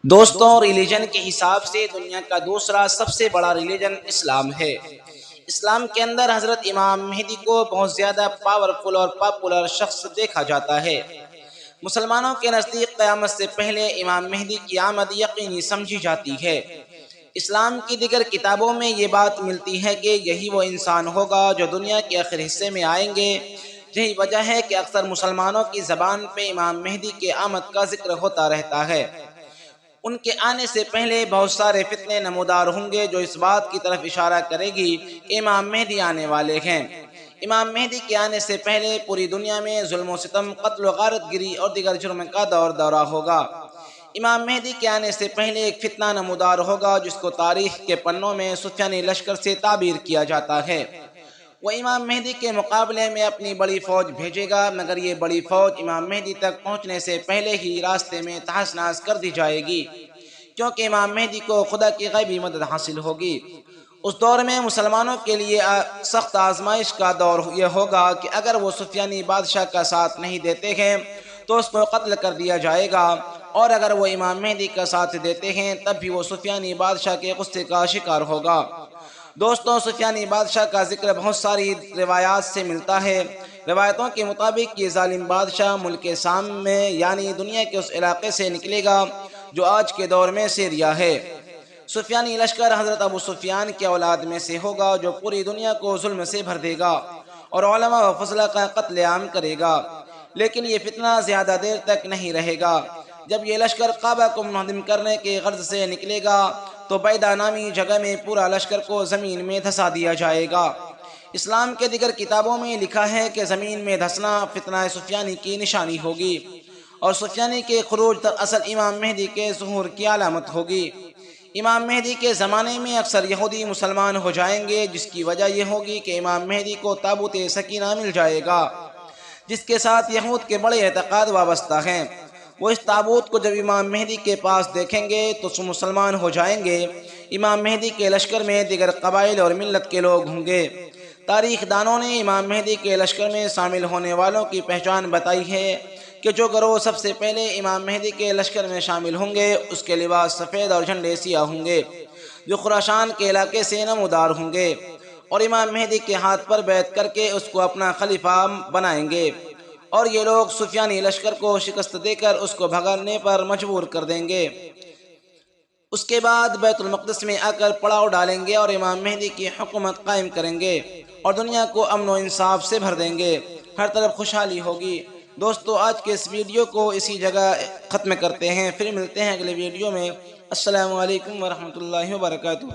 دوستوں، ریلیجن کے حساب سے دنیا کا دوسرا سب سے بڑا ریلیجن اسلام ہے۔ اسلام کے اندر حضرت امام مہدی کو بہت زیادہ پاورفل اور پاپولر شخص دیکھا جاتا ہے۔ مسلمانوں کے نزدیک قیامت سے پہلے امام مہدی کی آمد یقینی سمجھی جاتی ہے۔ اسلام کی دیگر کتابوں میں یہ بات ملتی ہے کہ یہی وہ انسان ہوگا جو دنیا کے آخر حصے میں آئیں گے۔ یہی وجہ ہے کہ اکثر مسلمانوں کی زبان پہ امام مہدی کے آمد کا ذکر ہوتا رہتا ہے۔ ان کے آنے سے پہلے بہت سارے فتنے نمودار ہوں گے جو اس بات کی طرف اشارہ کرے گی کہ امام مہدی آنے والے ہیں۔ امام مہدی کے آنے سے پہلے پوری دنیا میں ظلم و ستم، قتل و غارت گری اور دیگر جرم کا دورہ ہوگا۔ امام مہدی کے آنے سے پہلے ایک فتنہ نمودار ہوگا جس کو تاریخ کے پنوں میں سفیانی لشکر سے تعبیر کیا جاتا ہے۔ وہ امام مہدی کے مقابلے میں اپنی بڑی فوج بھیجے گا، مگر یہ بڑی فوج امام مہدی تک پہنچنے سے پہلے ہی راستے میں تہس نہس کر دی جائے گی، کیونکہ امام مہدی کو خدا کی غیبی مدد حاصل ہوگی۔ اس دور میں مسلمانوں کے لیے سخت آزمائش کا دور یہ ہوگا کہ اگر وہ سفیانی بادشاہ کا ساتھ نہیں دیتے ہیں تو اس کو قتل کر دیا جائے گا، اور اگر وہ امام مہدی کا ساتھ دیتے ہیں تب بھی وہ سفیانی بادشاہ کے غصے کا شکار ہوگا۔ دوستوں، سفیانی بادشاہ کا ذکر بہت ساری روایات سے ملتا ہے۔ روایتوں کے مطابق یہ ظالم بادشاہ ملک شام میں یعنی دنیا کے اس علاقے سے نکلے گا جو آج کے دور میں سیریا ہے۔ سفیانی لشکر حضرت ابو سفیان کے اولاد میں سے ہوگا جو پوری دنیا کو ظلم سے بھر دے گا اور علماء و فضلہ کا قتل عام کرے گا، لیکن یہ فتنہ زیادہ دیر تک نہیں رہے گا۔ جب یہ لشکر کعبہ کو منہدم کرنے کے غرض سے نکلے گا تو بیدہ نامی جگہ میں پورا لشکر کو زمین میں دھسا دیا جائے گا۔ اسلام کے دیگر کتابوں میں لکھا ہے کہ زمین میں دھسنا فتنہ سفیانی کی نشانی ہوگی اور سفیانی کے خروج تک اصل امام مہدی کے ظہور کی علامت ہوگی۔ امام مہدی کے زمانے میں اکثر یہودی مسلمان ہو جائیں گے، جس کی وجہ یہ ہوگی کہ امام مہدی کو تابوت سکینہ مل جائے گا جس کے ساتھ یہود کے بڑے اعتقاد وابستہ ہیں۔ وہ اس تابوت کو جب امام مہدی کے پاس دیکھیں گے تو مسلمان ہو جائیں گے۔ امام مہدی کے لشکر میں دیگر قبائل اور ملت کے لوگ ہوں گے۔ تاریخ دانوں نے امام مہدی کے لشکر میں شامل ہونے والوں کی پہچان بتائی ہے کہ جو گروہ سب سے پہلے امام مہدی کے لشکر میں شامل ہوں گے اس کے لباس سفید اور جھنڈے سیاہ ہوں گے، جو خراسان کے علاقے سے نمودار ہوں گے، اور امام مہدی کے ہاتھ پر بیعت کر کے اس کو اپنا خلیفہ بنائیں گے، اور یہ لوگ سفیانی لشکر کو شکست دے کر اس کو بھگانے پر مجبور کر دیں گے۔ اس کے بعد بیت المقدس میں آ کر پڑاؤ ڈالیں گے اور امام مہدی کی حکومت قائم کریں گے اور دنیا کو امن و انصاف سے بھر دیں گے، ہر طرف خوشحالی ہوگی۔ دوستو، آج کے اس ویڈیو کو اسی جگہ ختم کرتے ہیں، پھر ملتے ہیں اگلے ویڈیو میں۔ السلام علیکم ورحمۃ اللہ وبرکاتہ۔